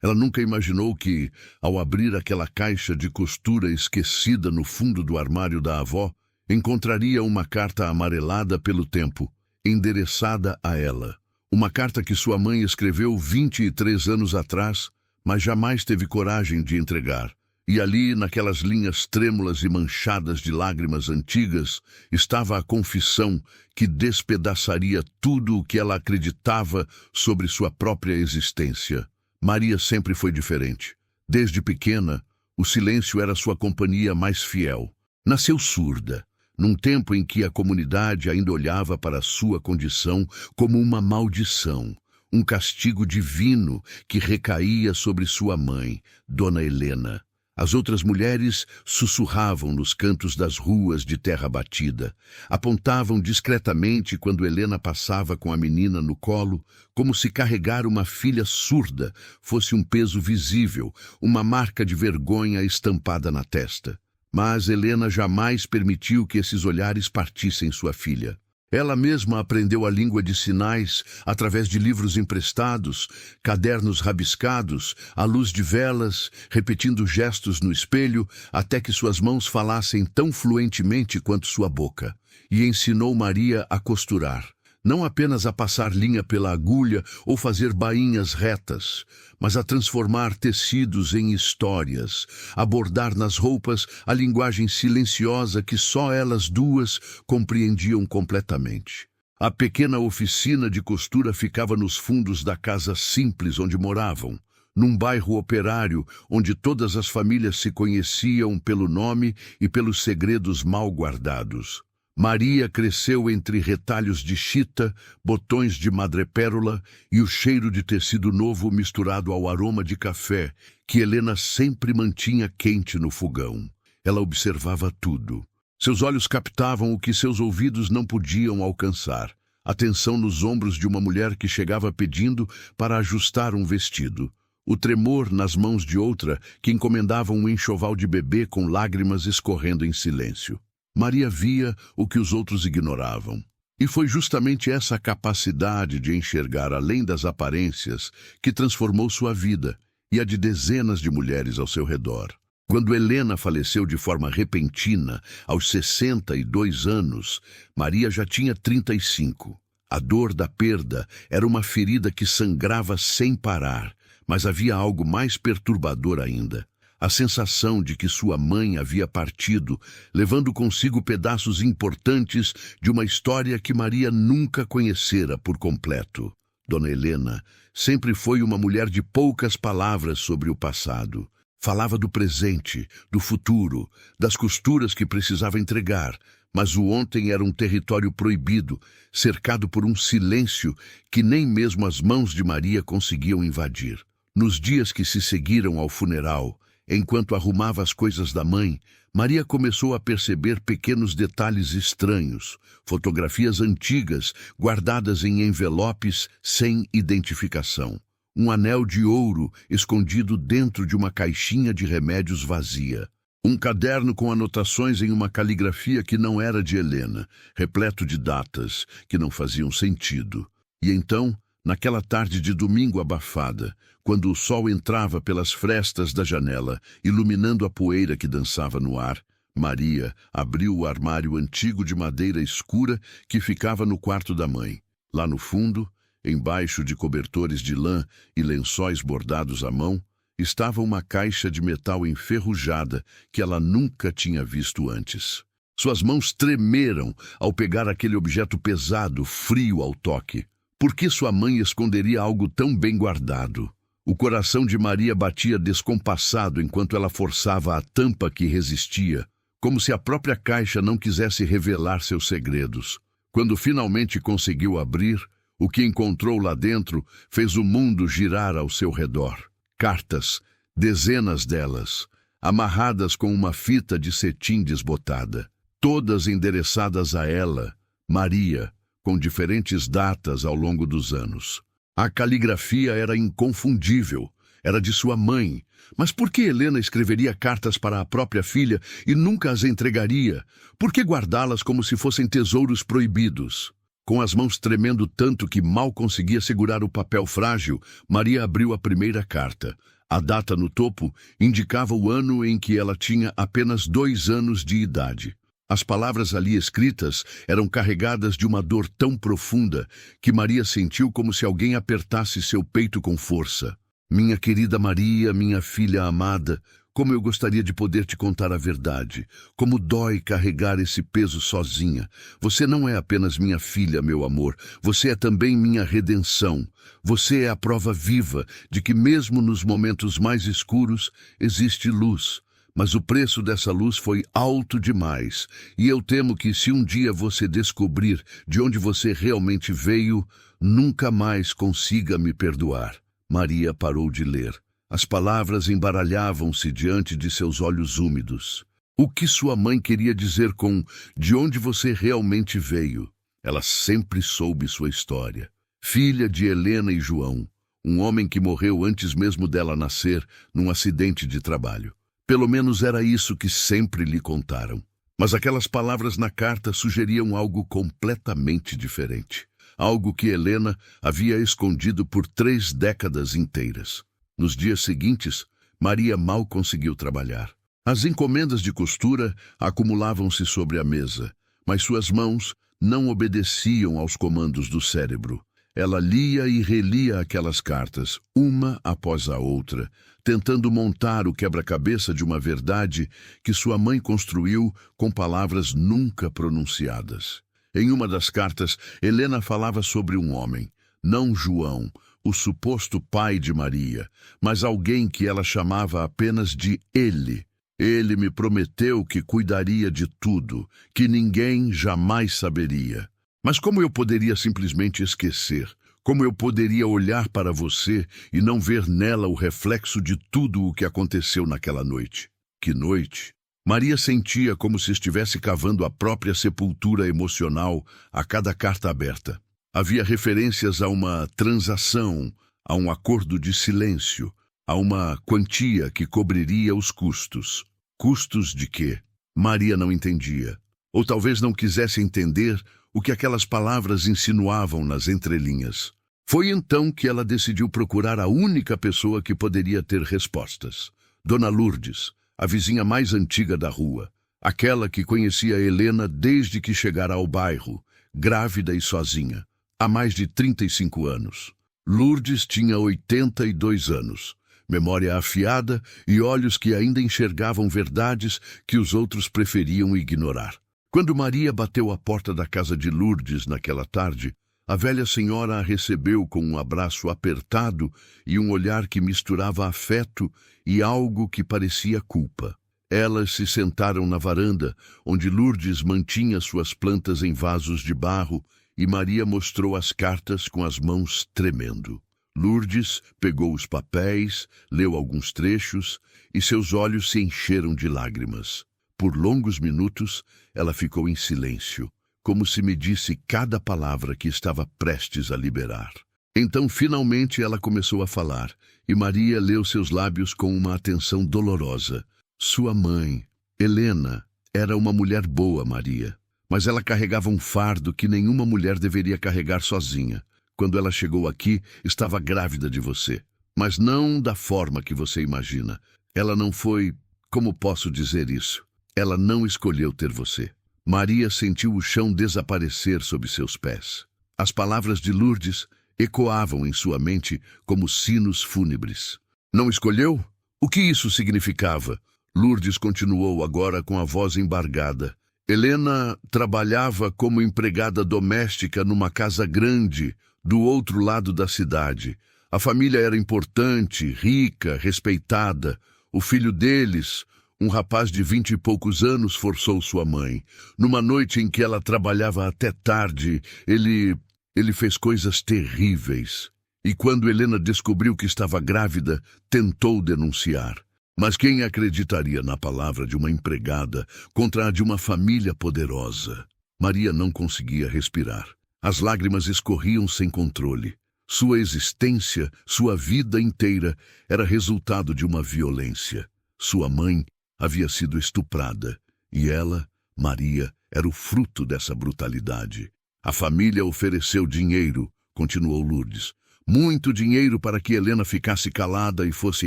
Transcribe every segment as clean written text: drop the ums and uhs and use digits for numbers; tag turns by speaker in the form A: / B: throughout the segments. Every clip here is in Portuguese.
A: Ela nunca imaginou que, ao abrir aquela caixa de costura esquecida no fundo do armário da avó, encontraria uma carta amarelada pelo tempo, endereçada a ela. Uma carta que sua mãe escreveu 23 anos atrás, mas jamais teve coragem de entregar. E ali, naquelas linhas trêmulas e manchadas de lágrimas antigas, estava a confissão que despedaçaria tudo o que ela acreditava sobre sua própria existência. Maria sempre foi diferente. Desde pequena, o silêncio era sua companhia mais fiel. Nasceu surda, num tempo em que a comunidade ainda olhava para sua condição como uma maldição, um castigo divino que recaía sobre sua mãe, Dona Helena. As outras mulheres sussurravam nos cantos das ruas de terra batida, apontavam discretamente quando Helena passava com a menina no colo, como se carregar uma filha surda fosse um peso visível, uma marca de vergonha estampada na testa. Mas Helena jamais permitiu que esses olhares partissem sua filha. Ela mesma aprendeu a língua de sinais através de livros emprestados, cadernos rabiscados, à luz de velas, repetindo gestos no espelho, até que suas mãos falassem tão fluentemente quanto sua boca. E ensinou Maria a costurar, não apenas a passar linha pela agulha ou fazer bainhas retas, mas a transformar tecidos em histórias, a bordar nas roupas a linguagem silenciosa que só elas duas compreendiam completamente. A pequena oficina de costura ficava nos fundos da casa simples onde moravam, num bairro operário onde todas as famílias se conheciam pelo nome e pelos segredos mal guardados. Maria cresceu entre retalhos de chita, botões de madrepérola e o cheiro de tecido novo misturado ao aroma de café que Helena sempre mantinha quente no fogão. Ela observava tudo. Seus olhos captavam o que seus ouvidos não podiam alcançar. A tensão nos ombros de uma mulher que chegava pedindo para ajustar um vestido. O tremor nas mãos de outra que encomendava um enxoval de bebê com lágrimas escorrendo em silêncio. Maria via o que os outros ignoravam. E foi justamente essa capacidade de enxergar além das aparências que transformou sua vida e a de dezenas de mulheres ao seu redor. Quando Helena faleceu de forma repentina, aos 62 anos, Maria já tinha 35. A dor da perda era uma ferida que sangrava sem parar, mas havia algo mais perturbador ainda. A sensação de que sua mãe havia partido, levando consigo pedaços importantes de uma história que Maria nunca conhecera por completo. Dona Helena sempre foi uma mulher de poucas palavras sobre o passado. Falava do presente, do futuro, das costuras que precisava entregar, mas o ontem era um território proibido, cercado por um silêncio que nem mesmo as mãos de Maria conseguiam invadir. Nos dias que se seguiram ao funeral, enquanto arrumava as coisas da mãe, Maria começou a perceber pequenos detalhes estranhos, fotografias antigas guardadas em envelopes sem identificação. Um anel de ouro escondido dentro de uma caixinha de remédios vazia. Um caderno com anotações em uma caligrafia que não era de Helena, repleto de datas que não faziam sentido. E então, naquela tarde de domingo abafada, quando o sol entrava pelas frestas da janela, iluminando a poeira que dançava no ar, Maria abriu o armário antigo de madeira escura que ficava no quarto da mãe. Lá no fundo, embaixo de cobertores de lã e lençóis bordados à mão, estava uma caixa de metal enferrujada que ela nunca tinha visto antes. Suas mãos tremeram ao pegar aquele objeto pesado, frio ao toque. Por que sua mãe esconderia algo tão bem guardado? O coração de Maria batia descompassado enquanto ela forçava a tampa que resistia, como se a própria caixa não quisesse revelar seus segredos. Quando finalmente conseguiu abrir, o que encontrou lá dentro fez o mundo girar ao seu redor. Cartas, dezenas delas, amarradas com uma fita de cetim desbotada, todas endereçadas a ela, Maria, com diferentes datas ao longo dos anos. A caligrafia era inconfundível, era de sua mãe. Mas por que Helena escreveria cartas para a própria filha e nunca as entregaria? Por que guardá-las como se fossem tesouros proibidos? Com as mãos tremendo tanto que mal conseguia segurar o papel frágil, Maria abriu a primeira carta. A data no topo indicava o ano em que ela tinha apenas 2 anos de idade. As palavras ali escritas eram carregadas de uma dor tão profunda que Maria sentiu como se alguém apertasse seu peito com força. Minha querida Maria, minha filha amada, como eu gostaria de poder te contar a verdade. Como dói carregar esse peso sozinha. Você não é apenas minha filha, meu amor. Você é também minha redenção. Você é a prova viva de que mesmo nos momentos mais escuros existe luz. Mas o preço dessa luz foi alto demais. E eu temo que se um dia você descobrir de onde você realmente veio, nunca mais consiga me perdoar. Maria parou de ler. As palavras embaralhavam-se diante de seus olhos úmidos. O que sua mãe queria dizer com de onde você realmente veio? Ela sempre soube sua história. Filha de Helena e João, um homem que morreu antes mesmo dela nascer num acidente de trabalho. Pelo menos era isso que sempre lhe contaram. Mas aquelas palavras na carta sugeriam algo completamente diferente. Algo que Helena havia escondido por 3 décadas inteiras. Nos dias seguintes, Maria mal conseguiu trabalhar. As encomendas de costura acumulavam-se sobre a mesa, mas suas mãos não obedeciam aos comandos do cérebro. Ela lia e relia aquelas cartas, uma após a outra, tentando montar o quebra-cabeça de uma verdade que sua mãe construiu com palavras nunca pronunciadas. Em uma das cartas, Helena falava sobre um homem, não João, o suposto pai de Maria, mas alguém que ela chamava apenas de ele. Ele me prometeu que cuidaria de tudo, que ninguém jamais saberia. Mas como eu poderia simplesmente esquecer? Como eu poderia olhar para você e não ver nela o reflexo de tudo o que aconteceu naquela noite? Que noite! Maria sentia como se estivesse cavando a própria sepultura emocional a cada carta aberta. Havia referências a uma transação, a um acordo de silêncio, a uma quantia que cobriria os custos. Custos de quê? Maria não entendia. Ou talvez não quisesse entender o que aquelas palavras insinuavam nas entrelinhas. Foi então que ela decidiu procurar a única pessoa que poderia ter respostas. Dona Lourdes, a vizinha mais antiga da rua. Aquela que conhecia Helena desde que chegara ao bairro, grávida e sozinha. Há mais de 35 anos. Lourdes tinha 82 anos, memória afiada e olhos que ainda enxergavam verdades que os outros preferiam ignorar. Quando Maria bateu à porta da casa de Lourdes naquela tarde, a velha senhora a recebeu com um abraço apertado e um olhar que misturava afeto e algo que parecia culpa. Elas se sentaram na varanda, onde Lourdes mantinha suas plantas em vasos de barro, e Maria mostrou as cartas com as mãos tremendo. Lourdes pegou os papéis, leu alguns trechos e seus olhos se encheram de lágrimas. Por longos minutos, ela ficou em silêncio, como se medisse cada palavra que estava prestes a liberar. Então, finalmente, ela começou a falar, e Maria leu seus lábios com uma atenção dolorosa. Sua mãe, Helena, era uma mulher boa, Maria. Mas ela carregava um fardo que nenhuma mulher deveria carregar sozinha. Quando ela chegou aqui, estava grávida de você. Mas não da forma que você imagina. Ela não foi... Como posso dizer isso? Ela não escolheu ter você. Maria sentiu o chão desaparecer sob seus pés. As palavras de Lourdes ecoavam em sua mente como sinos fúnebres. Não escolheu? O que isso significava? Lourdes continuou agora com a voz embargada. Helena trabalhava como empregada doméstica numa casa grande, do outro lado da cidade. A família era importante, rica, respeitada. O filho deles, um rapaz de 20 e poucos anos, forçou sua mãe. Numa noite em que ela trabalhava até tarde, ele fez coisas terríveis. E quando Helena descobriu que estava grávida, tentou denunciar. Mas quem acreditaria na palavra de uma empregada contra a de uma família poderosa? Maria não conseguia respirar. As lágrimas escorriam sem controle. Sua existência, sua vida inteira, era resultado de uma violência. Sua mãe havia sido estuprada, e ela, Maria, era o fruto dessa brutalidade. A família ofereceu dinheiro, continuou Lourdes. Muito dinheiro para que Helena ficasse calada e fosse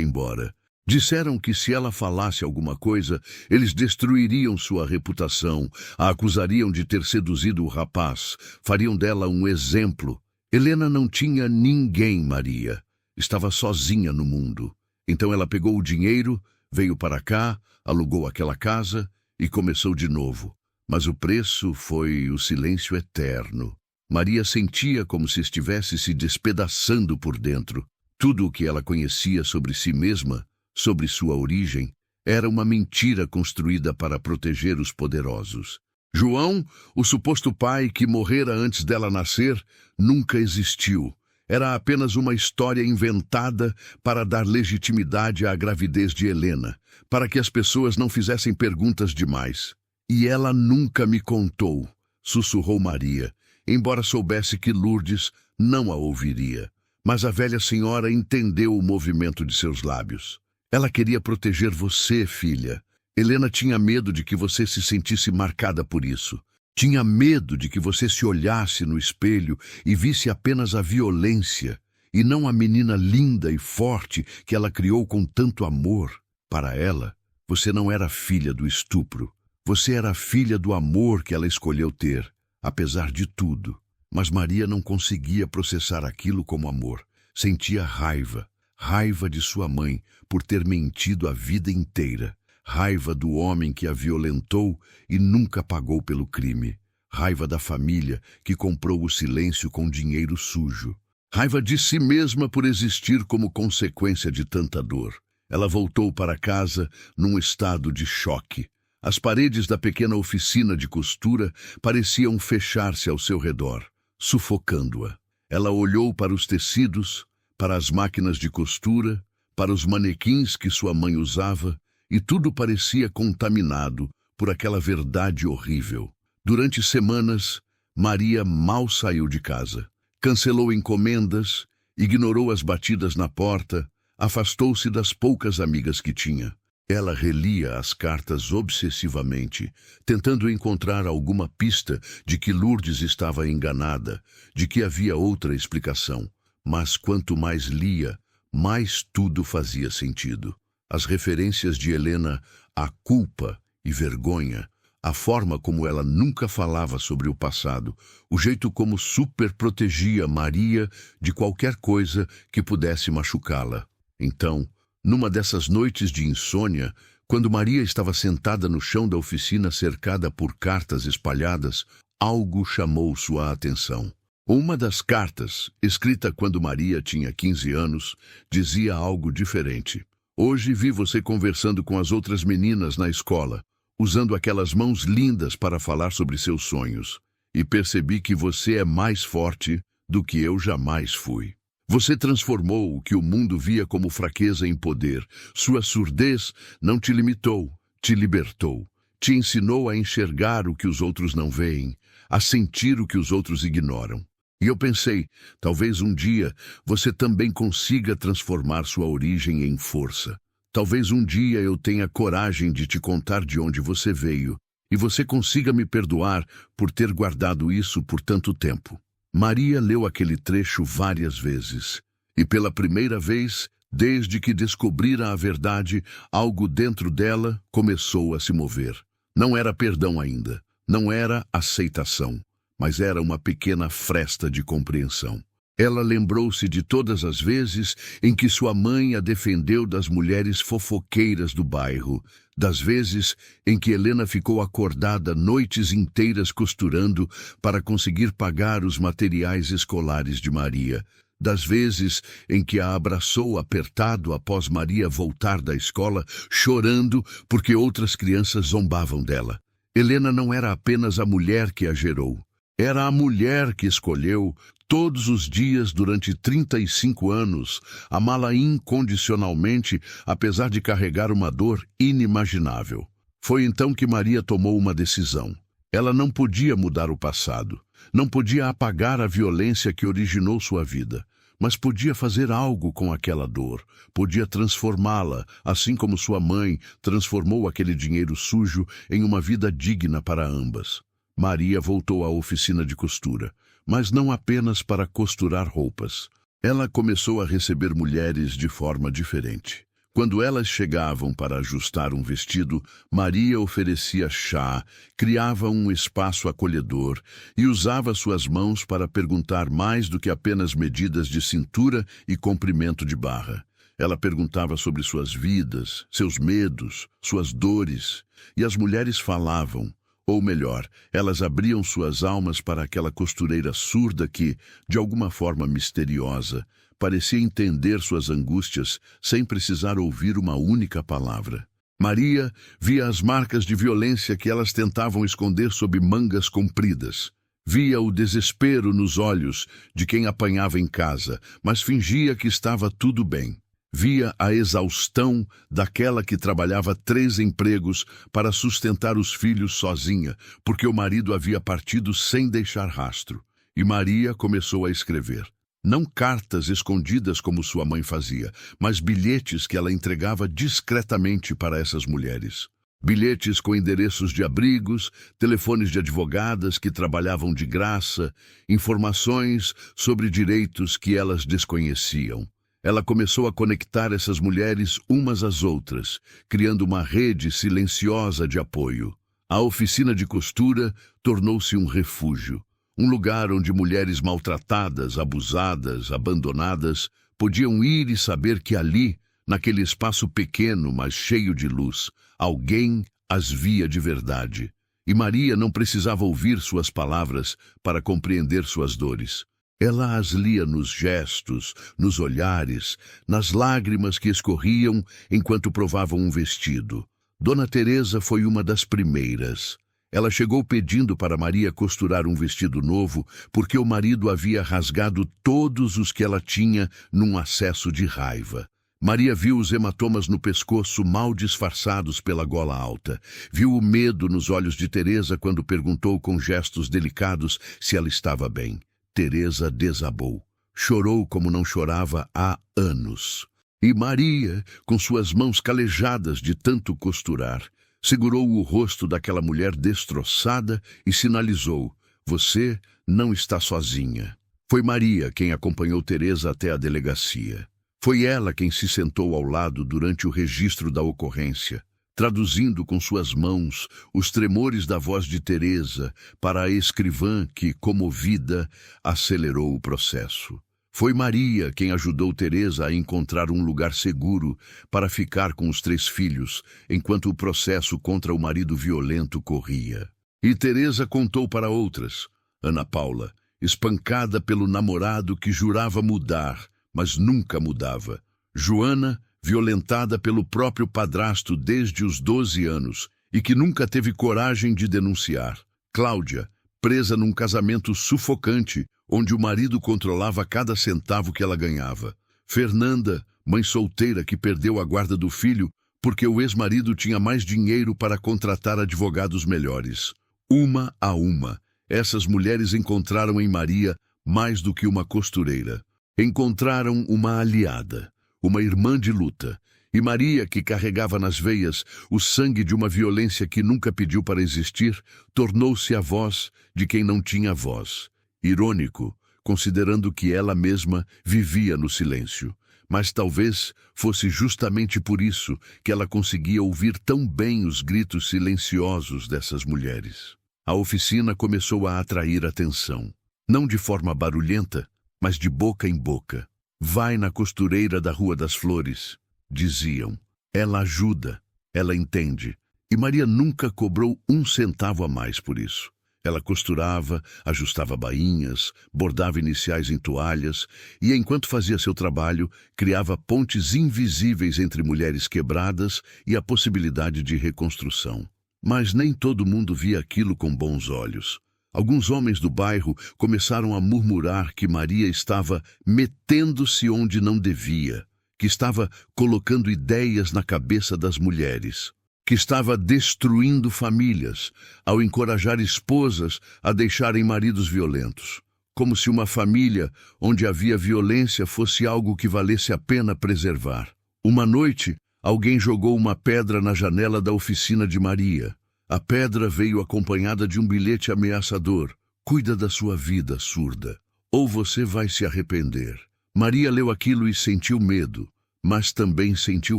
A: embora. Disseram que se ela falasse alguma coisa, eles destruiriam sua reputação, a acusariam de ter seduzido o rapaz, fariam dela um exemplo. Helena não tinha ninguém, Maria. Estava sozinha no mundo. Então ela pegou o dinheiro, veio para cá, alugou aquela casa e começou de novo. Mas o preço foi o silêncio eterno. Maria sentia como se estivesse se despedaçando por dentro. Tudo o que ela conhecia sobre si mesma, sobre sua origem, era uma mentira construída para proteger os poderosos. João, o suposto pai que morrera antes dela nascer, nunca existiu. Era apenas uma história inventada para dar legitimidade à gravidez de Helena, para que as pessoas não fizessem perguntas demais. E ela nunca me contou, sussurrou Maria, embora soubesse que Lourdes não a ouviria. Mas a velha senhora entendeu o movimento de seus lábios. Ela queria proteger você, filha. Helena tinha medo de que você se sentisse marcada por isso. Tinha medo de que você se olhasse no espelho e visse apenas a violência, e não a menina linda e forte que ela criou com tanto amor. Para ela, você não era filha do estupro. Você era filha do amor que ela escolheu ter, apesar de tudo. Mas Maria não conseguia processar aquilo como amor. Sentia raiva. Raiva de sua mãe por ter mentido a vida inteira. Raiva do homem que a violentou e nunca pagou pelo crime. Raiva da família que comprou o silêncio com dinheiro sujo. Raiva de si mesma por existir como consequência de tanta dor. Ela voltou para casa num estado de choque. As paredes da pequena oficina de costura pareciam fechar-se ao seu redor, sufocando-a. Ela olhou para os tecidos, para as máquinas de costura, para os manequins que sua mãe usava, e tudo parecia contaminado por aquela verdade horrível. Durante semanas, Maria mal saiu de casa. Cancelou encomendas, ignorou as batidas na porta, afastou-se das poucas amigas que tinha. Ela relia as cartas obsessivamente, tentando encontrar alguma pista de que Lourdes estava enganada, de que havia outra explicação. Mas quanto mais lia, mais tudo fazia sentido. As referências de Helena à culpa e vergonha, a forma como ela nunca falava sobre o passado, o jeito como super protegia Maria de qualquer coisa que pudesse machucá-la. Então, numa dessas noites de insônia, quando Maria estava sentada no chão da oficina cercada por cartas espalhadas, algo chamou sua atenção. Uma das cartas, escrita quando Maria tinha 15 anos, dizia algo diferente. Hoje vi você conversando com as outras meninas na escola, usando aquelas mãos lindas para falar sobre seus sonhos, e percebi que você é mais forte do que eu jamais fui. Você transformou o que o mundo via como fraqueza em poder. Sua surdez não te limitou, te libertou. Te ensinou a enxergar o que os outros não veem, a sentir o que os outros ignoram. E eu pensei, talvez um dia você também consiga transformar sua origem em força. Talvez um dia eu tenha coragem de te contar de onde você veio, e você consiga me perdoar por ter guardado isso por tanto tempo. Maria leu aquele trecho várias vezes, e pela primeira vez, desde que descobrira a verdade, algo dentro dela começou a se mover. Não era perdão ainda, não era aceitação, mas era uma pequena fresta de compreensão. Ela lembrou-se de todas as vezes em que sua mãe a defendeu das mulheres fofoqueiras do bairro, das vezes em que Helena ficou acordada noites inteiras costurando para conseguir pagar os materiais escolares de Maria, das vezes em que a abraçou apertado após Maria voltar da escola, chorando porque outras crianças zombavam dela. Helena não era apenas a mulher que a gerou. Era a mulher que escolheu, todos os dias durante 35 anos, amá-la incondicionalmente, apesar de carregar uma dor inimaginável. Foi então que Maria tomou uma decisão. Ela não podia mudar o passado, não podia apagar a violência que originou sua vida, mas podia fazer algo com aquela dor, podia transformá-la, assim como sua mãe transformou aquele dinheiro sujo em uma vida digna para ambas. Maria voltou à oficina de costura, mas não apenas para costurar roupas. Ela começou a receber mulheres de forma diferente. Quando elas chegavam para ajustar um vestido, Maria oferecia chá, criava um espaço acolhedor e usava suas mãos para perguntar mais do que apenas medidas de cintura e comprimento de barra. Ela perguntava sobre suas vidas, seus medos, suas dores, e as mulheres falavam. Ou melhor, elas abriam suas almas para aquela costureira surda que, de alguma forma misteriosa, parecia entender suas angústias sem precisar ouvir uma única palavra. Maria via as marcas de violência que elas tentavam esconder sob mangas compridas. Via o desespero nos olhos de quem apanhava em casa, mas fingia que estava tudo bem. Via a exaustão daquela que trabalhava 3 empregos para sustentar os filhos sozinha, porque o marido havia partido sem deixar rastro. E Maria começou a escrever. Não cartas escondidas como sua mãe fazia, mas bilhetes que ela entregava discretamente para essas mulheres. Bilhetes com endereços de abrigos, telefones de advogadas que trabalhavam de graça, informações sobre direitos que elas desconheciam. Ela começou a conectar essas mulheres umas às outras, criando uma rede silenciosa de apoio. A oficina de costura tornou-se um refúgio, um lugar onde mulheres maltratadas, abusadas, abandonadas, podiam ir e saber que ali, naquele espaço pequeno, mas cheio de luz, alguém as via de verdade. E Maria não precisava ouvir suas palavras para compreender suas dores. Ela as lia nos gestos, nos olhares, nas lágrimas que escorriam enquanto provavam um vestido. Dona Teresa foi uma das primeiras. Ela chegou pedindo para Maria costurar um vestido novo porque o marido havia rasgado todos os que ela tinha num acesso de raiva. Maria viu os hematomas no pescoço mal disfarçados pela gola alta. Viu o medo nos olhos de Teresa quando perguntou com gestos delicados se ela estava bem. Teresa desabou. Chorou como não chorava há anos. E Maria, com suas mãos calejadas de tanto costurar, segurou o rosto daquela mulher destroçada e sinalizou: "Você não está sozinha." Foi Maria quem acompanhou Teresa até a delegacia. Foi ela quem se sentou ao lado durante o registro da ocorrência, traduzindo com suas mãos os tremores da voz de Teresa para a escrivã que, comovida, acelerou o processo. Foi Maria quem ajudou Teresa a encontrar um lugar seguro para ficar com os 3 filhos, enquanto o processo contra o marido violento corria. E Teresa contou para outras. Ana Paula, espancada pelo namorado que jurava mudar, mas nunca mudava. Joana, violentada pelo próprio padrasto desde os 12 anos e que nunca teve coragem de denunciar. Cláudia, presa num casamento sufocante, onde o marido controlava cada centavo que ela ganhava. Fernanda, mãe solteira que perdeu a guarda do filho porque o ex-marido tinha mais dinheiro para contratar advogados melhores. Uma a uma, essas mulheres encontraram em Maria mais do que uma costureira. Encontraram uma aliada, uma irmã de luta, e Maria, que carregava nas veias o sangue de uma violência que nunca pediu para existir, tornou-se a voz de quem não tinha voz. Irônico, considerando que ela mesma vivia no silêncio. Mas talvez fosse justamente por isso que ela conseguia ouvir tão bem os gritos silenciosos dessas mulheres. A oficina começou a atrair atenção, não de forma barulhenta, mas de boca em boca. "Vai na costureira da Rua das Flores", diziam. "Ela ajuda, ela entende." E Maria nunca cobrou 1 centavo a mais por isso. Ela costurava, ajustava bainhas, bordava iniciais em toalhas e, enquanto fazia seu trabalho, criava pontes invisíveis entre mulheres quebradas e a possibilidade de reconstrução. Mas nem todo mundo via aquilo com bons olhos. Alguns homens do bairro começaram a murmurar que Maria estava metendo-se onde não devia, que estava colocando ideias na cabeça das mulheres, que estava destruindo famílias ao encorajar esposas a deixarem maridos violentos, como se uma família onde havia violência fosse algo que valesse a pena preservar. Uma noite, alguém jogou uma pedra na janela da oficina de Maria. A pedra veio acompanhada de um bilhete ameaçador. Cuida da sua vida, surda, ou você vai se arrepender. Maria leu aquilo e sentiu medo, mas também sentiu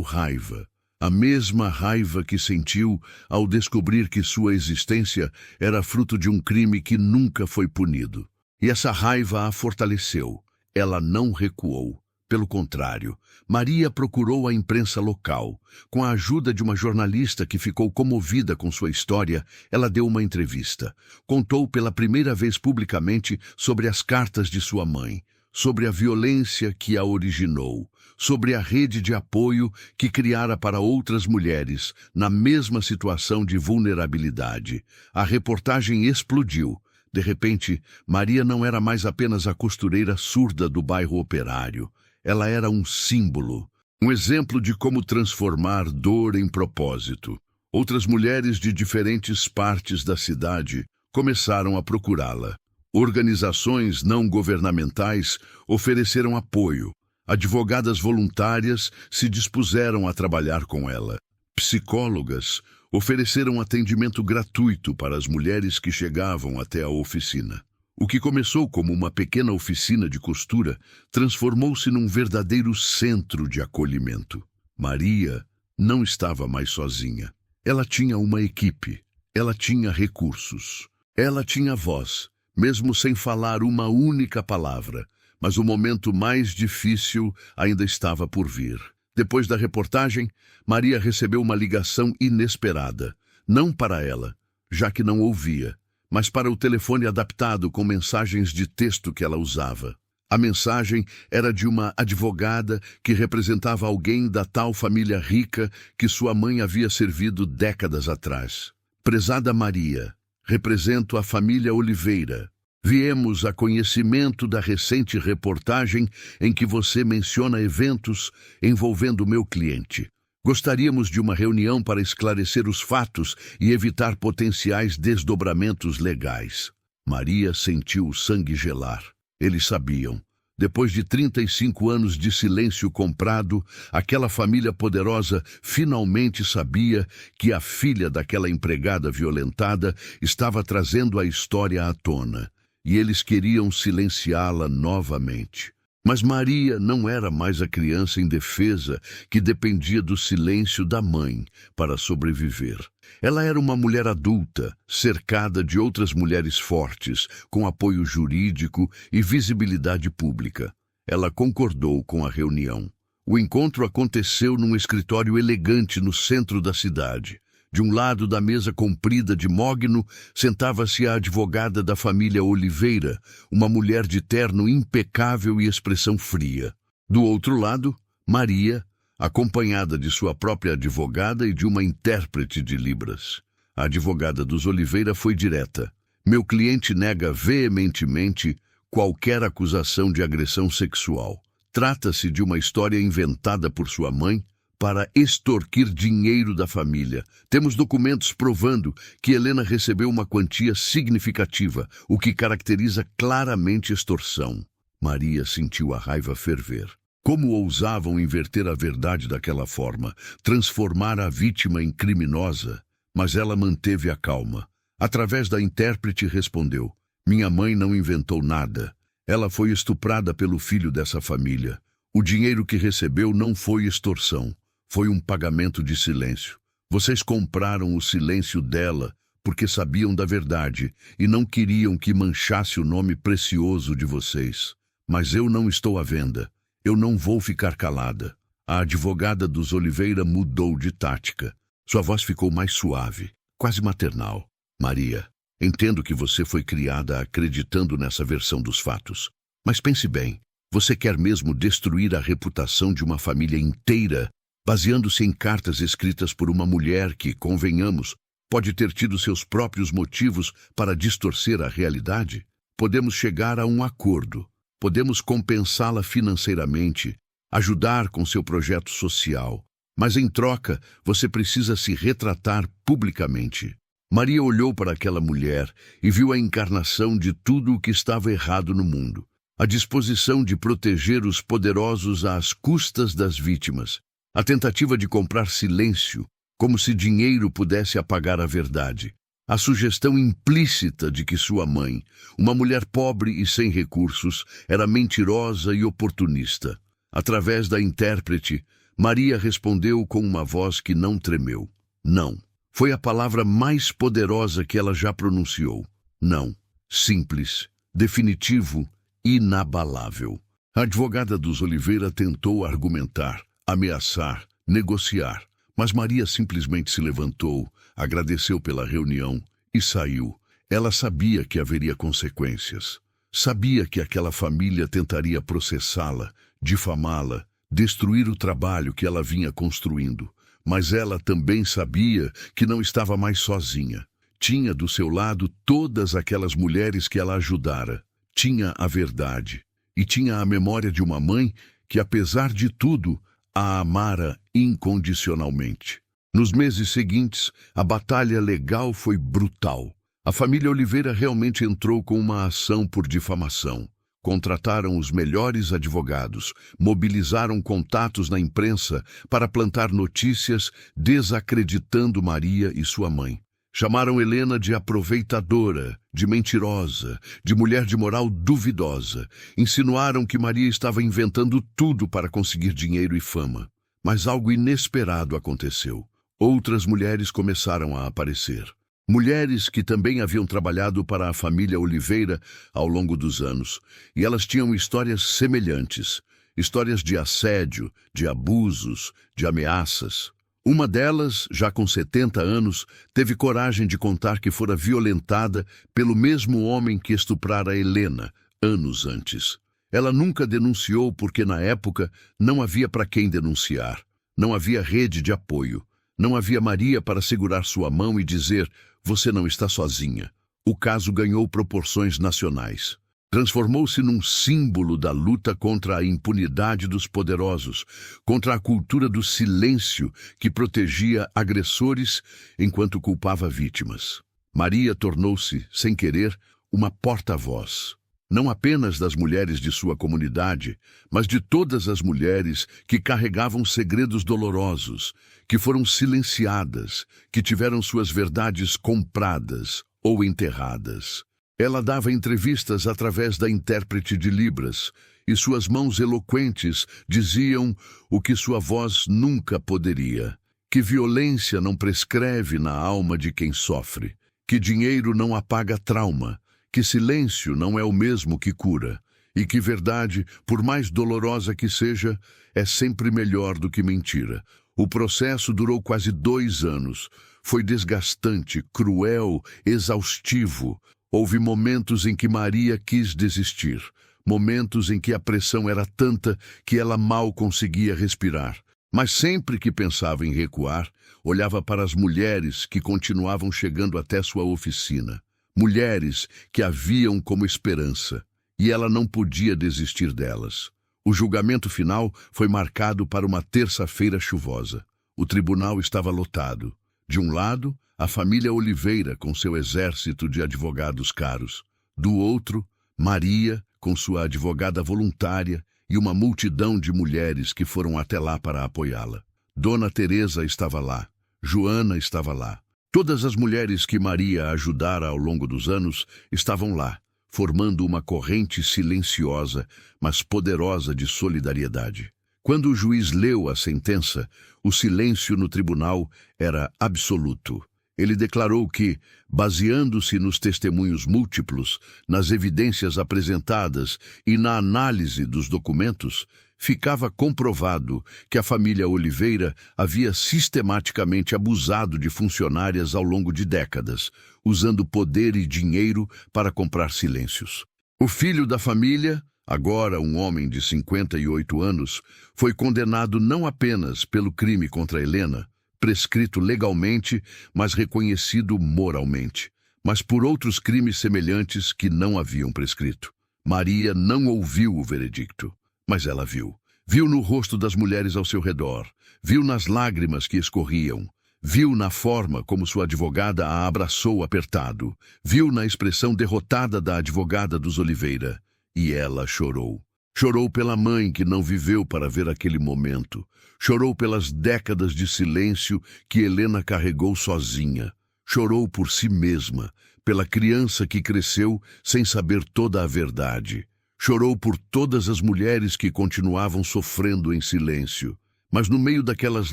A: raiva. A mesma raiva que sentiu ao descobrir que sua existência era fruto de um crime que nunca foi punido. E essa raiva a fortaleceu. Ela não recuou. Pelo contrário, Maria procurou a imprensa local. Com a ajuda de uma jornalista que ficou comovida com sua história, ela deu uma entrevista. Contou pela primeira vez publicamente sobre as cartas de sua mãe, sobre a violência que a originou, sobre a rede de apoio que criara para outras mulheres na mesma situação de vulnerabilidade. A reportagem explodiu. De repente, Maria não era mais apenas a costureira surda do bairro operário. Ela era um símbolo, um exemplo de como transformar dor em propósito. Outras mulheres de diferentes partes da cidade começaram a procurá-la. Organizações não governamentais ofereceram apoio. Advogadas voluntárias se dispuseram a trabalhar com ela. Psicólogas ofereceram atendimento gratuito para as mulheres que chegavam até a oficina. O que começou como uma pequena oficina de costura transformou-se num verdadeiro centro de acolhimento. Maria não estava mais sozinha. Ela tinha uma equipe. Ela tinha recursos. Ela tinha voz, mesmo sem falar uma única palavra. Mas o momento mais difícil ainda estava por vir. Depois da reportagem, Maria recebeu uma ligação inesperada. Não para ela, já que não ouvia, mas para o telefone adaptado com mensagens de texto que ela usava. A mensagem era de uma advogada que representava alguém da tal família rica que sua mãe havia servido décadas atrás. Prezada Maria, represento a família Oliveira. Viemos a conhecimento da recente reportagem em que você menciona eventos envolvendo meu cliente. Gostaríamos de uma reunião para esclarecer os fatos e evitar potenciais desdobramentos legais. Maria sentiu o sangue gelar. Eles sabiam. Depois de 35 anos de silêncio comprado, aquela família poderosa finalmente sabia que a filha daquela empregada violentada estava trazendo a história à tona. E eles queriam silenciá-la novamente. Mas Maria não era mais a criança indefesa que dependia do silêncio da mãe para sobreviver. Ela era uma mulher adulta, cercada de outras mulheres fortes, com apoio jurídico e visibilidade pública. Ela concordou com a reunião. O encontro aconteceu num escritório elegante no centro da cidade. De um lado da mesa comprida de mogno, sentava-se a advogada da família Oliveira, uma mulher de terno impecável e expressão fria. Do outro lado, Maria, acompanhada de sua própria advogada e de uma intérprete de Libras. A advogada dos Oliveira foi direta. Meu cliente nega veementemente qualquer acusação de agressão sexual. Trata-se de uma história inventada por sua mãe para extorquir dinheiro da família. Temos documentos provando que Helena recebeu uma quantia significativa, o que caracteriza claramente extorsão. Maria sentiu a raiva ferver. Como ousavam inverter a verdade daquela forma, transformar a vítima em criminosa? Mas ela manteve a calma. Através da intérprete respondeu: minha mãe não inventou nada. Ela foi estuprada pelo filho dessa família. O dinheiro que recebeu não foi extorsão. Foi um pagamento de silêncio. Vocês compraram o silêncio dela porque sabiam da verdade e não queriam que manchasse o nome precioso de vocês. Mas eu não estou à venda. Eu não vou ficar calada. A advogada dos Oliveira mudou de tática. Sua voz ficou mais suave, quase maternal. Maria, entendo que você foi criada acreditando nessa versão dos fatos. Mas pense bem, você quer mesmo destruir a reputação de uma família inteira baseando-se em cartas escritas por uma mulher que, convenhamos, pode ter tido seus próprios motivos para distorcer a realidade? Podemos chegar a um acordo. Podemos compensá-la financeiramente, ajudar com seu projeto social. Mas, em troca, você precisa se retratar publicamente. Maria olhou para aquela mulher e viu a encarnação de tudo o que estava errado no mundo. A disposição de proteger os poderosos às custas das vítimas. A tentativa de comprar silêncio como se dinheiro pudesse apagar a verdade. A sugestão implícita de que sua mãe, uma mulher pobre e sem recursos, era mentirosa e oportunista. Através da intérprete, Maria respondeu com uma voz que não tremeu. Não. Foi a palavra mais poderosa que ela já pronunciou. Não. Simples, definitivo, inabalável. A advogada dos Oliveira tentou argumentar, ameaçar, negociar, mas Maria simplesmente se levantou, agradeceu pela reunião e saiu. Ela sabia que haveria consequências. Sabia que aquela família tentaria processá-la, difamá-la, destruir o trabalho que ela vinha construindo. Mas ela também sabia que não estava mais sozinha. Tinha do seu lado todas aquelas mulheres que ela ajudara. Tinha a verdade. E tinha a memória de uma mãe que, apesar de tudo, a amara incondicionalmente. Nos meses seguintes, a batalha legal foi brutal. A família Oliveira realmente entrou com uma ação por difamação. Contrataram os melhores advogados, mobilizaram contatos na imprensa para plantar notícias desacreditando Maria e sua mãe. Chamaram Helena de aproveitadora, de mentirosa, de mulher de moral duvidosa. Insinuaram que Maria estava inventando tudo para conseguir dinheiro e fama. Mas algo inesperado aconteceu. Outras mulheres começaram a aparecer. Mulheres que também haviam trabalhado para a família Oliveira ao longo dos anos. E elas tinham histórias semelhantes. Histórias de assédio, de abusos, de ameaças. Uma delas, já com 70 anos, teve coragem de contar que fora violentada pelo mesmo homem que estuprara Helena, anos antes. Ela nunca denunciou porque, na época, não havia para quem denunciar. Não havia rede de apoio. Não havia Maria para segurar sua mão e dizer: "Você não está sozinha." O caso ganhou proporções nacionais. Transformou-se num símbolo da luta contra a impunidade dos poderosos, contra a cultura do silêncio que protegia agressores enquanto culpava vítimas. Maria tornou-se, sem querer, uma porta-voz. Não apenas das mulheres de sua comunidade, mas de todas as mulheres que carregavam segredos dolorosos, que foram silenciadas, que tiveram suas verdades compradas ou enterradas. Ela dava entrevistas através da intérprete de Libras, e suas mãos eloquentes diziam o que sua voz nunca poderia: que violência não prescreve na alma de quem sofre, que dinheiro não apaga trauma, que silêncio não é o mesmo que cura, e que verdade, por mais dolorosa que seja, é sempre melhor do que mentira. O processo durou quase 2 anos. Foi desgastante, cruel, exaustivo. Houve momentos em que Maria quis desistir, momentos em que a pressão era tanta que ela mal conseguia respirar. Mas sempre que pensava em recuar, olhava para as mulheres que continuavam chegando até sua oficina. Mulheres que a viam como esperança, e ela não podia desistir delas. O julgamento final foi marcado para uma terça-feira chuvosa. O tribunal estava lotado. De um lado, a família Oliveira com seu exército de advogados caros. Do outro, Maria com sua advogada voluntária e uma multidão de mulheres que foram até lá para apoiá-la. Dona Teresa estava lá. Joana estava lá. Todas as mulheres que Maria ajudara ao longo dos anos estavam lá, formando uma corrente silenciosa, mas poderosa de solidariedade. Quando o juiz leu a sentença, o silêncio no tribunal era absoluto. Ele declarou que, baseando-se nos testemunhos múltiplos, nas evidências apresentadas e na análise dos documentos, ficava comprovado que a família Oliveira havia sistematicamente abusado de funcionárias ao longo de décadas, usando poder e dinheiro para comprar silêncios. O filho da família, agora um homem de 58 anos, foi condenado não apenas pelo crime contra Helena, prescrito legalmente, mas reconhecido moralmente, mas por outros crimes semelhantes que não haviam prescrito. Maria não ouviu o veredicto, mas ela viu. Viu no rosto das mulheres ao seu redor, viu nas lágrimas que escorriam, viu na forma como sua advogada a abraçou apertado, viu na expressão derrotada da advogada dos Oliveira, e ela chorou. Chorou pela mãe que não viveu para ver aquele momento. Chorou pelas décadas de silêncio que Helena carregou sozinha. Chorou por si mesma, pela criança que cresceu sem saber toda a verdade. Chorou por todas as mulheres que continuavam sofrendo em silêncio. Mas no meio daquelas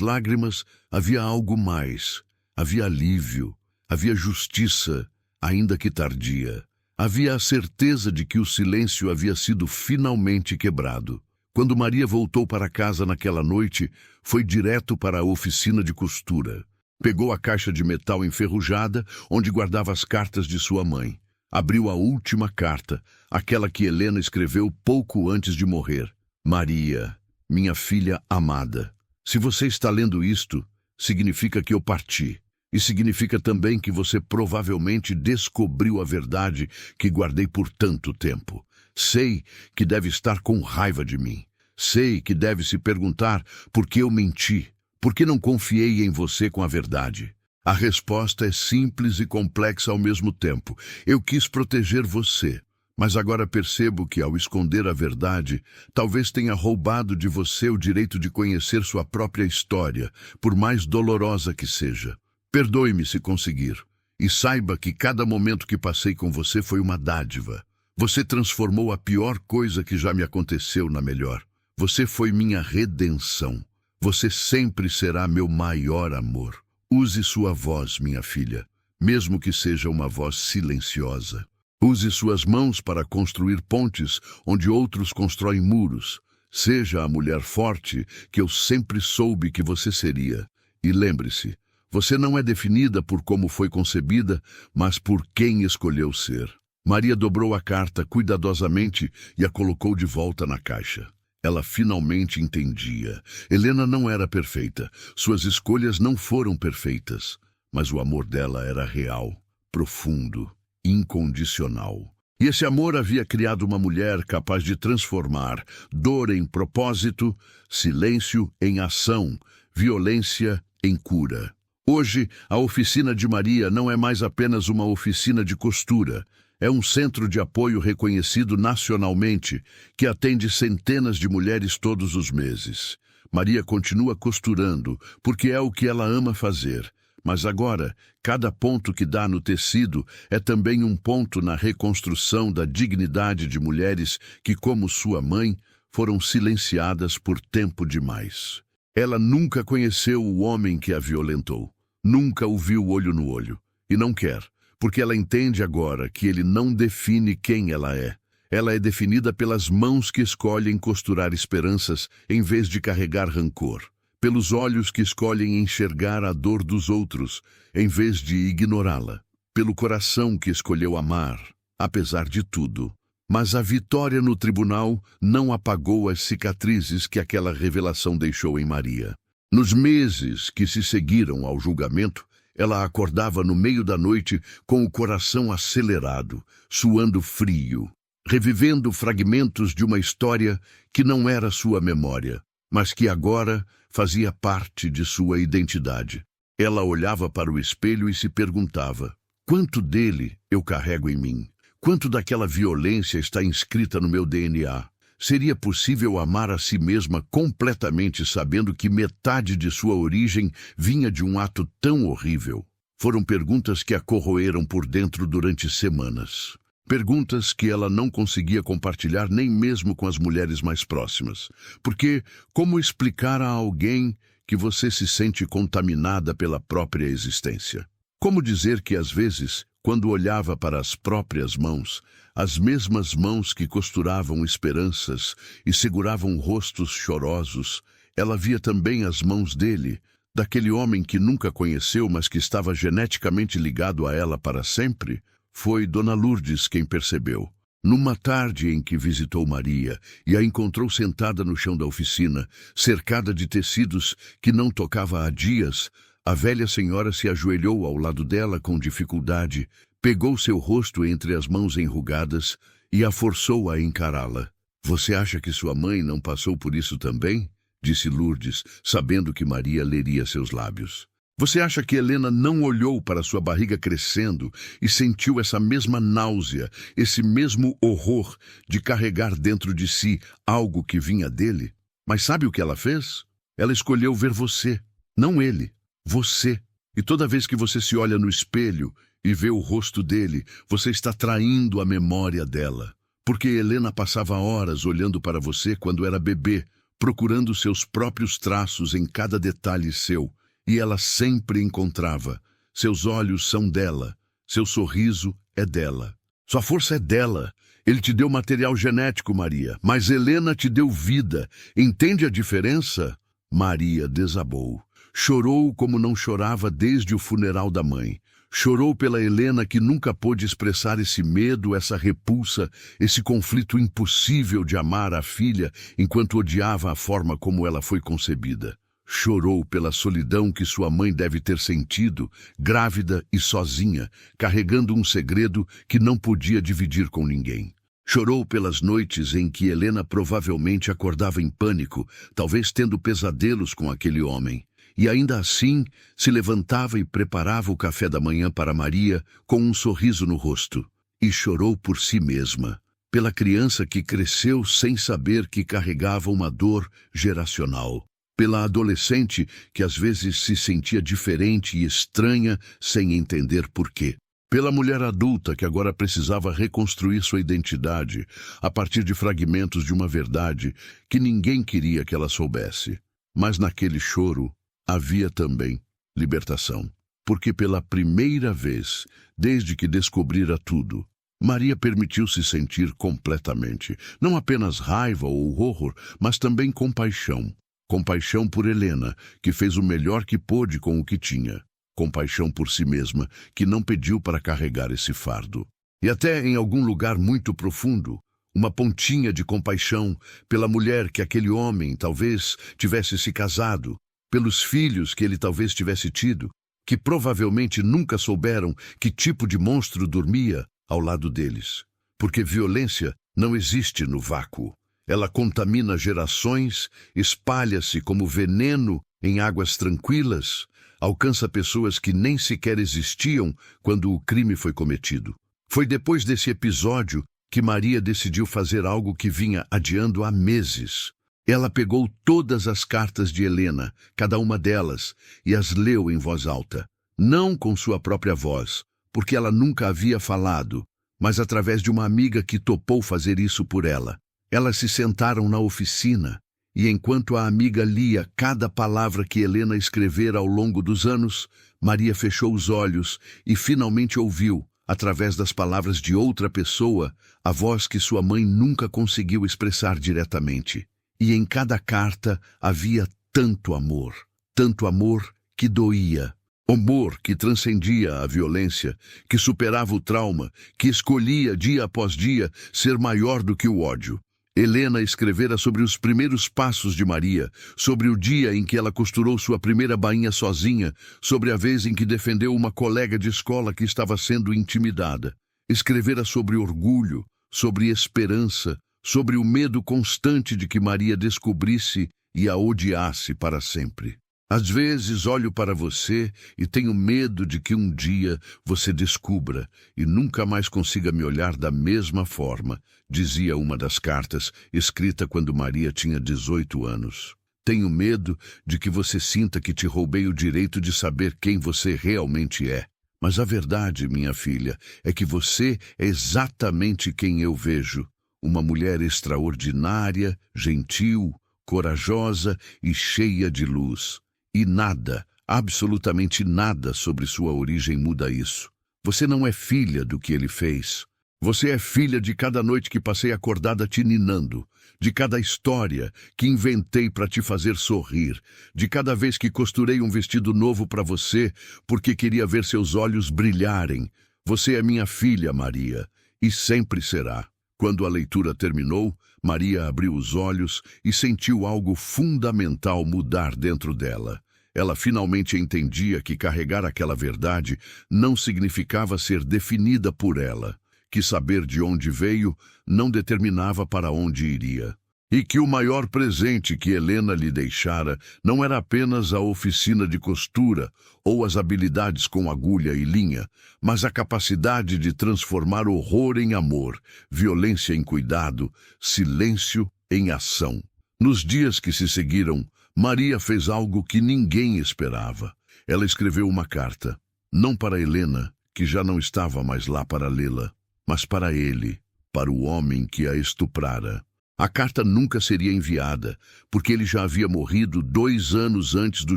A: lágrimas havia algo mais. Havia alívio, havia justiça, ainda que tardia. Havia a certeza de que o silêncio havia sido finalmente quebrado. Quando Maria voltou para casa naquela noite, foi direto para a oficina de costura. Pegou a caixa de metal enferrujada, onde guardava as cartas de sua mãe. Abriu a última carta, aquela que Helena escreveu pouco antes de morrer. Maria, minha filha amada, se você está lendo isto, significa que eu parti. E significa também que você provavelmente descobriu a verdade que guardei por tanto tempo. Sei que deve estar com raiva de mim. Sei que deve se perguntar por que eu menti, por que não confiei em você com a verdade. A resposta é simples e complexa ao mesmo tempo. Eu quis proteger você, mas agora percebo que, ao esconder a verdade, talvez tenha roubado de você o direito de conhecer sua própria história, por mais dolorosa que seja. Perdoe-me se conseguir, e saiba que cada momento que passei com você foi uma dádiva. Você transformou a pior coisa que já me aconteceu na melhor. Você foi minha redenção. Você sempre será meu maior amor. Use sua voz, minha filha, mesmo que seja uma voz silenciosa. Use suas mãos para construir pontes onde outros constroem muros. Seja a mulher forte que eu sempre soube que você seria. E lembre-se, você não é definida por como foi concebida, mas por quem escolheu ser. Maria dobrou a carta cuidadosamente e a colocou de volta na caixa. Ela finalmente entendia. Helena não era perfeita. Suas escolhas não foram perfeitas. Mas o amor dela era real, profundo, incondicional. E esse amor havia criado uma mulher capaz de transformar dor em propósito, silêncio em ação, violência em cura. Hoje, a oficina de Maria não é mais apenas uma oficina de costura. É um centro de apoio reconhecido nacionalmente, que atende centenas de mulheres todos os meses. Maria continua costurando, porque é o que ela ama fazer. Mas agora, cada ponto que dá no tecido é também um ponto na reconstrução da dignidade de mulheres que, como sua mãe, foram silenciadas por tempo demais. Ela nunca conheceu o homem que a violentou. Nunca o viu olho no olho. E não quer, porque ela entende agora que ele não define quem ela é. Ela é definida pelas mãos que escolhem costurar esperanças em vez de carregar rancor. Pelos olhos que escolhem enxergar a dor dos outros em vez de ignorá-la. Pelo coração que escolheu amar, apesar de tudo. Mas a vitória no tribunal não apagou as cicatrizes que aquela revelação deixou em Maria. Nos meses que se seguiram ao julgamento, ela acordava no meio da noite com o coração acelerado, suando frio, revivendo fragmentos de uma história que não era sua memória, mas que agora fazia parte de sua identidade. Ela olhava para o espelho e se perguntava: quanto dele eu carrego em mim? Quanto daquela violência está inscrita no meu DNA? Seria possível amar a si mesma completamente sabendo que metade de sua origem vinha de um ato tão horrível? Foram perguntas que a corroeram por dentro durante semanas. Perguntas que ela não conseguia compartilhar nem mesmo com as mulheres mais próximas. Porque como explicar a alguém que você se sente contaminada pela própria existência? Como dizer que às vezes, quando olhava para as próprias mãos, as mesmas mãos que costuravam esperanças e seguravam rostos chorosos, ela via também as mãos dele, daquele homem que nunca conheceu, mas que estava geneticamente ligado a ela para sempre? Foi Dona Lourdes quem percebeu. Numa tarde em que visitou Maria e a encontrou sentada no chão da oficina, cercada de tecidos que não tocava há dias, a velha senhora se ajoelhou ao lado dela com dificuldade, pegou seu rosto entre as mãos enrugadas e a forçou a encará-la. Você acha que sua mãe não passou por isso também? Disse Lourdes, sabendo que Maria leria seus lábios. Você acha que Helena não olhou para sua barriga crescendo e sentiu essa mesma náusea, esse mesmo horror de carregar dentro de si algo que vinha dele? Mas sabe o que ela fez? Ela escolheu ver você, não ele, você. E toda vez que você se olha no espelho e vê o rosto dele, você está traindo a memória dela. Porque Helena passava horas olhando para você quando era bebê, procurando seus próprios traços em cada detalhe seu. E ela sempre encontrava. Seus olhos são dela. Seu sorriso é dela. Sua força é dela. Ele te deu material genético, Maria. Mas Helena te deu vida. Entende a diferença? Maria desabou. Chorou como não chorava desde o funeral da mãe. Chorou pela Helena que nunca pôde expressar esse medo, essa repulsa, esse conflito impossível de amar a filha enquanto odiava a forma como ela foi concebida. Chorou pela solidão que sua mãe deve ter sentido, grávida e sozinha, carregando um segredo que não podia dividir com ninguém. Chorou pelas noites em que Helena provavelmente acordava em pânico, talvez tendo pesadelos com aquele homem. E ainda assim, se levantava e preparava o café da manhã para Maria com um sorriso no rosto. E chorou por si mesma, pela criança que cresceu sem saber que carregava uma dor geracional. Pela adolescente que às vezes se sentia diferente e estranha sem entender por quê. Pela mulher adulta que agora precisava reconstruir sua identidade a partir de fragmentos de uma verdade que ninguém queria que ela soubesse. Mas naquele choro havia também libertação. Porque pela primeira vez, desde que descobrira tudo, Maria permitiu-se sentir completamente, não apenas raiva ou horror, mas também compaixão. Compaixão por Helena, que fez o melhor que pôde com o que tinha. Compaixão por si mesma, que não pediu para carregar esse fardo. E até em algum lugar muito profundo, uma pontinha de compaixão pela mulher que aquele homem talvez tivesse se casado, pelos filhos que ele talvez tivesse tido, que provavelmente nunca souberam que tipo de monstro dormia ao lado deles. Porque violência não existe no vácuo. Ela contamina gerações, espalha-se como veneno em águas tranquilas, alcança pessoas que nem sequer existiam quando o crime foi cometido. Foi depois desse episódio que Maria decidiu fazer algo que vinha adiando há meses. Ela pegou todas as cartas de Helena, cada uma delas, e as leu em voz alta. Não com sua própria voz, porque ela nunca havia falado, mas através de uma amiga que topou fazer isso por ela. Elas se sentaram na oficina, e enquanto a amiga lia cada palavra que Helena escrevera ao longo dos anos, Maria fechou os olhos e finalmente ouviu, através das palavras de outra pessoa, a voz que sua mãe nunca conseguiu expressar diretamente. E em cada carta havia tanto amor que doía. Amor que transcendia a violência, que superava o trauma, que escolhia dia após dia ser maior do que o ódio. Helena escrevera sobre os primeiros passos de Maria, sobre o dia em que ela costurou sua primeira bainha sozinha, sobre a vez em que defendeu uma colega de escola que estava sendo intimidada. Escrevera sobre orgulho, sobre esperança, sobre o medo constante de que Maria descobrisse e a odiasse para sempre. Às vezes olho para você e tenho medo de que um dia você descubra e nunca mais consiga me olhar da mesma forma, dizia uma das cartas, escrita quando Maria tinha 18 anos. Tenho medo de que você sinta que te roubei o direito de saber quem você realmente é. Mas a verdade, minha filha, é que você é exatamente quem eu vejo. Uma mulher extraordinária, gentil, corajosa e cheia de luz. E nada, absolutamente nada sobre sua origem muda isso. Você não é filha do que ele fez. Você é filha de cada noite que passei acordada te ninando, de cada história que inventei para te fazer sorrir, de cada vez que costurei um vestido novo para você porque queria ver seus olhos brilharem. Você é minha filha, Maria, e sempre será. Quando a leitura terminou, Maria abriu os olhos e sentiu algo fundamental mudar dentro dela. Ela finalmente entendia que carregar aquela verdade não significava ser definida por ela, que saber de onde veio não determinava para onde iria. e que o maior presente que Helena lhe deixara não era apenas a oficina de costura ou as habilidades com agulha e linha, mas a capacidade de transformar horror em amor, violência em cuidado, silêncio em ação. Nos dias que se seguiram, Maria fez algo que ninguém esperava. Ela escreveu uma carta, não para Helena, que já não estava mais lá para lê-la, mas para ele, para o homem que a estuprara. A carta nunca seria enviada, porque ele já havia morrido 2 anos antes do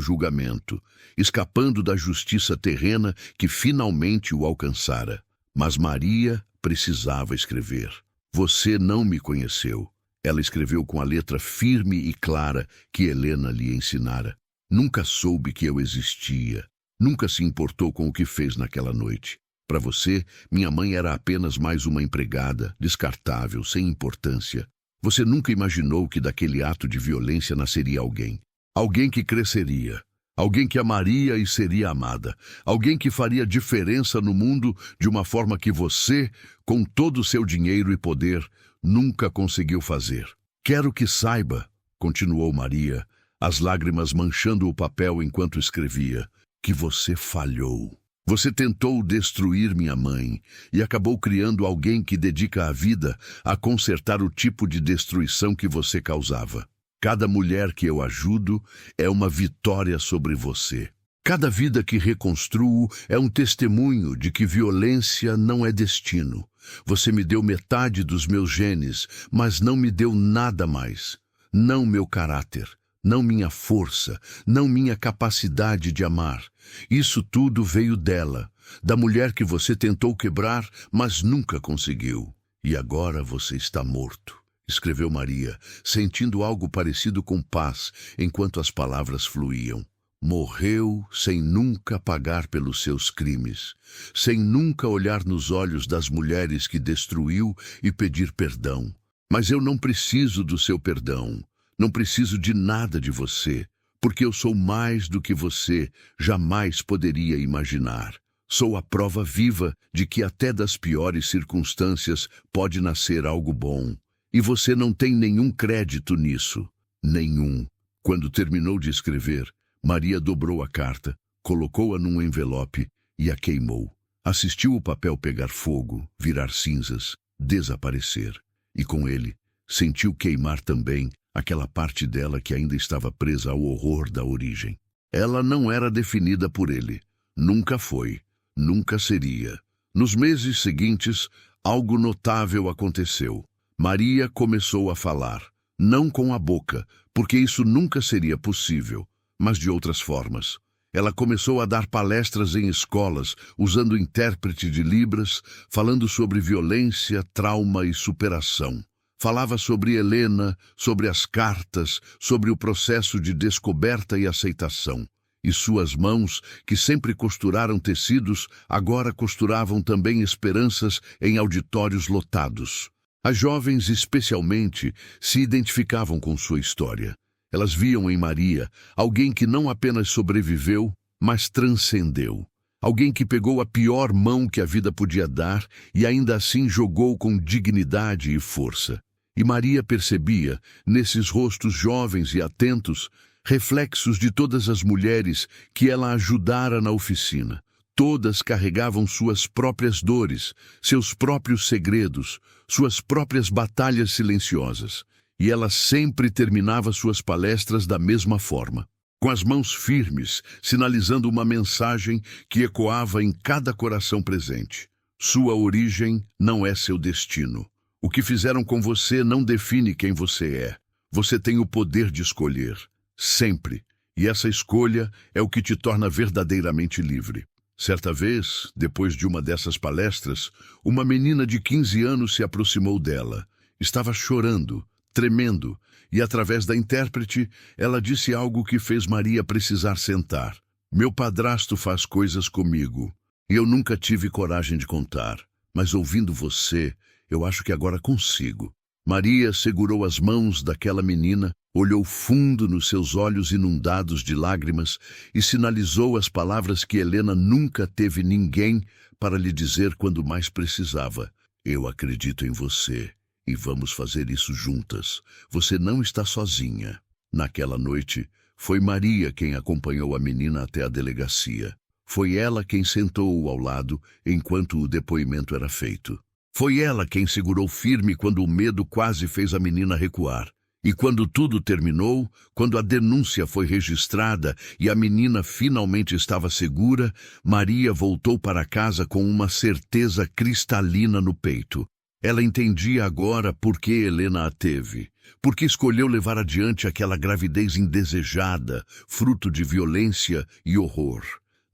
A: julgamento, escapando da justiça terrena que finalmente o alcançara. Mas Maria precisava escrever. Você não me conheceu. Ela escreveu com a letra firme e clara que Helena lhe ensinara. Nunca soube que eu existia. Nunca se importou com o que fez naquela noite. Para você, minha mãe era apenas mais uma empregada, descartável, sem importância. Você nunca imaginou que daquele ato de violência nasceria alguém. Alguém que cresceria. Alguém que amaria e seria amada. Alguém que faria diferença no mundo de uma forma que você, com todo o seu dinheiro e poder, nunca conseguiu fazer. Quero que saiba, continuou Maria, as lágrimas manchando o papel enquanto escrevia, que você falhou. Você tentou destruir minha mãe e acabou criando alguém que dedica a vida a consertar o tipo de destruição que você causava. Cada mulher que eu ajudo é uma vitória sobre você. Cada vida que reconstruo é um testemunho de que violência não é destino. Você me deu metade dos meus genes, mas não me deu nada mais. Não meu caráter. Não minha força, não minha capacidade de amar. Isso tudo veio dela, da mulher que você tentou quebrar, mas nunca conseguiu. E agora você está morto, escreveu Maria, sentindo algo parecido com paz, enquanto as palavras fluíam. Morreu sem nunca pagar pelos seus crimes, sem nunca olhar nos olhos das mulheres que destruiu e pedir perdão. Mas eu não preciso do seu perdão. Não preciso de nada de você, porque eu sou mais do que você jamais poderia imaginar. Sou a prova viva de que até das piores circunstâncias pode nascer algo bom. E você não tem nenhum crédito nisso. Nenhum. Quando terminou de escrever, Maria dobrou a carta, colocou-a num envelope e a queimou. Assistiu o papel pegar fogo, virar cinzas, desaparecer. E com ele, sentiu queimar também aquela parte dela que ainda estava presa ao horror da origem. Ela não era definida por ele. Nunca foi. Nunca seria. Nos meses seguintes, algo notável aconteceu. Maria começou a falar. Não com a boca, porque isso nunca seria possível, mas de outras formas. Ela começou a dar palestras em escolas, usando intérprete de Libras, falando sobre violência, trauma e superação. Falava sobre Helena, sobre as cartas, sobre o processo de descoberta e aceitação. E suas mãos, que sempre costuraram tecidos, agora costuravam também esperanças em auditórios lotados. As jovens, especialmente, se identificavam com sua história. Elas viam em Maria alguém que não apenas sobreviveu, mas transcendeu. Alguém que pegou a pior mão que a vida podia dar e ainda assim jogou com dignidade e força. E Maria percebia, nesses rostos jovens e atentos, reflexos de todas as mulheres que ela ajudara na oficina. Todas carregavam suas próprias dores, seus próprios segredos, suas próprias batalhas silenciosas. E ela sempre terminava suas palestras da mesma forma, com as mãos firmes, sinalizando uma mensagem que ecoava em cada coração presente. Sua origem não é seu destino. O que fizeram com você não define quem você é. Você tem o poder de escolher, sempre. E essa escolha é o que te torna verdadeiramente livre. Certa vez, depois de uma dessas palestras, uma menina de 15 anos se aproximou dela. Estava chorando, tremendo, e através da intérprete, ela disse algo que fez Maria precisar sentar. Meu padrasto faz coisas comigo, e eu nunca tive coragem de contar, mas ouvindo você, eu acho que agora consigo. Maria segurou as mãos daquela menina, olhou fundo nos seus olhos inundados de lágrimas e sinalizou as palavras que Helena nunca teve ninguém para lhe dizer quando mais precisava. Eu acredito em você. e vamos fazer isso juntas. Você não está sozinha. Naquela noite, foi Maria quem acompanhou a menina até a delegacia. Foi ela quem sentou-o ao lado enquanto o depoimento era feito. Foi ela quem segurou firme quando o medo quase fez a menina recuar. E quando tudo terminou, quando a denúncia foi registrada e a menina finalmente estava segura, Maria voltou para casa com uma certeza cristalina no peito. Ela entendia agora por que Helena a teve, porque escolheu levar adiante aquela gravidez indesejada, fruto de violência e horror.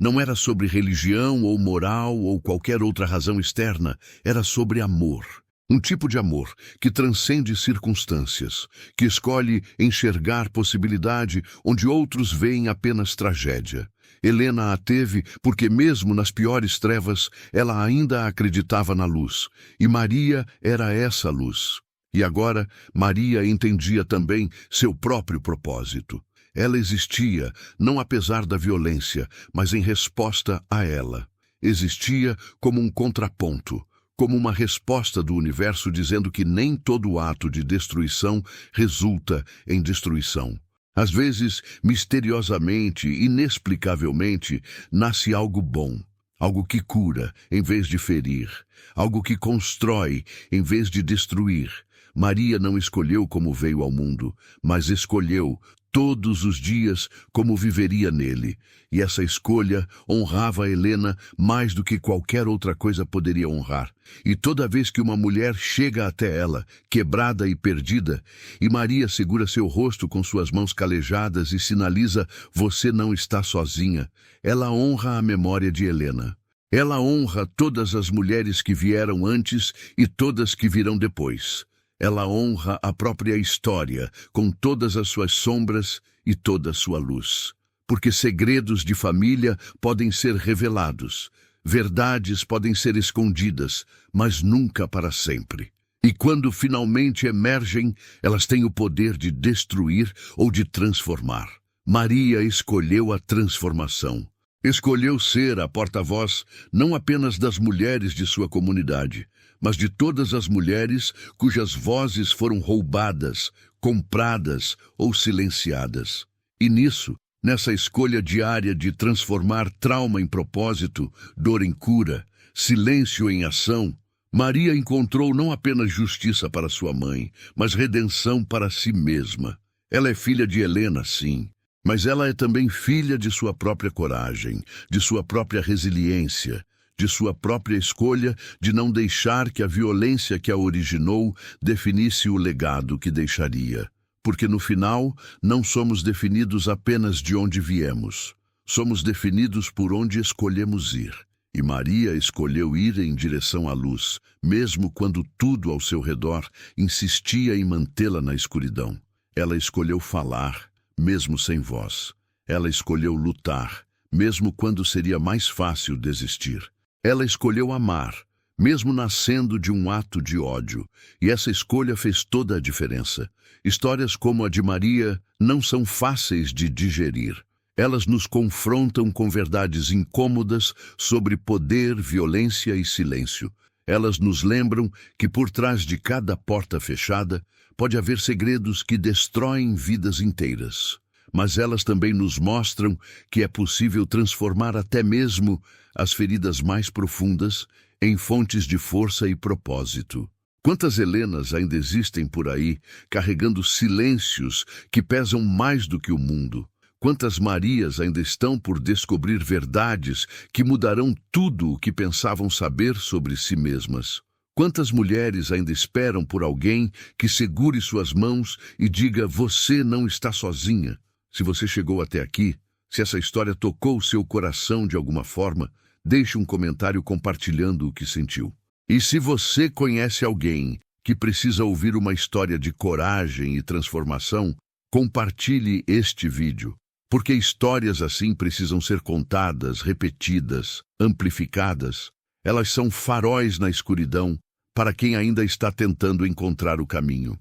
A: Não era sobre religião ou moral ou qualquer outra razão externa, era sobre amor. Um tipo de amor que transcende circunstâncias, que escolhe enxergar possibilidade onde outros veem apenas tragédia. Helena a teve porque mesmo nas piores trevas, ela ainda acreditava na luz. E Maria era essa luz. E agora, Maria entendia também seu próprio propósito. Ela existia, não apesar da violência, mas em resposta a ela. Existia como um contraponto, como uma resposta do universo dizendo que nem todo ato de destruição resulta em destruição. Às vezes, misteriosamente, inexplicavelmente, nasce algo bom, algo que cura em vez de ferir, algo que constrói em vez de destruir. Maria não escolheu como veio ao mundo, mas escolheu todos os dias como viveria nele. E essa escolha honrava Helena mais do que qualquer outra coisa poderia honrar. E toda vez que uma mulher chega até ela, quebrada e perdida, e Maria segura seu rosto com suas mãos calejadas e sinaliza: "Você não está sozinha", ela honra a memória de Helena. Ela honra todas as mulheres que vieram antes e todas que virão depois. Ela honra a própria história, com todas as suas sombras e toda a sua luz. Porque segredos de família podem ser revelados, verdades podem ser escondidas, mas nunca para sempre. E quando finalmente emergem, elas têm o poder de destruir ou de transformar. Maria escolheu a transformação. Escolheu ser a porta-voz não apenas das mulheres de sua comunidade, mas de todas as mulheres cujas vozes foram roubadas, compradas ou silenciadas. E nisso, nessa escolha diária de transformar trauma em propósito, dor em cura, silêncio em ação, Maria encontrou não apenas justiça para sua mãe, mas redenção para si mesma. Ela é filha de Helena, sim, mas ela é também filha de sua própria coragem, de sua própria resiliência, de sua própria escolha de não deixar que a violência que a originou definisse o legado que deixaria. Porque no final, não somos definidos apenas de onde viemos. Somos definidos por onde escolhemos ir. E Maria escolheu ir em direção à luz, mesmo quando tudo ao seu redor insistia em mantê-la na escuridão. Ela escolheu falar, mesmo sem voz. Ela escolheu lutar, mesmo quando seria mais fácil desistir. Ela escolheu amar, mesmo nascendo de um ato de ódio, e essa escolha fez toda a diferença. Histórias como a de Maria não são fáceis de digerir. Elas nos confrontam com verdades incômodas sobre poder, violência e silêncio. Elas nos lembram que por trás de cada porta fechada pode haver segredos que destroem vidas inteiras. Mas elas também nos mostram que é possível transformar até mesmo as feridas mais profundas em fontes de força e propósito. Quantas Helenas ainda existem por aí, carregando silêncios que pesam mais do que o mundo? Quantas Marias ainda estão por descobrir verdades que mudarão tudo o que pensavam saber sobre si mesmas? Quantas mulheres ainda esperam por alguém que segure suas mãos e diga: "Você não está sozinha"? Se você chegou até aqui, se essa história tocou o seu coração de alguma forma, deixe um comentário compartilhando o que sentiu. E se você conhece alguém que precisa ouvir uma história de coragem e transformação, compartilhe este vídeo, porque histórias assim precisam ser contadas, repetidas, amplificadas. Elas são faróis na escuridão para quem ainda está tentando encontrar o caminho.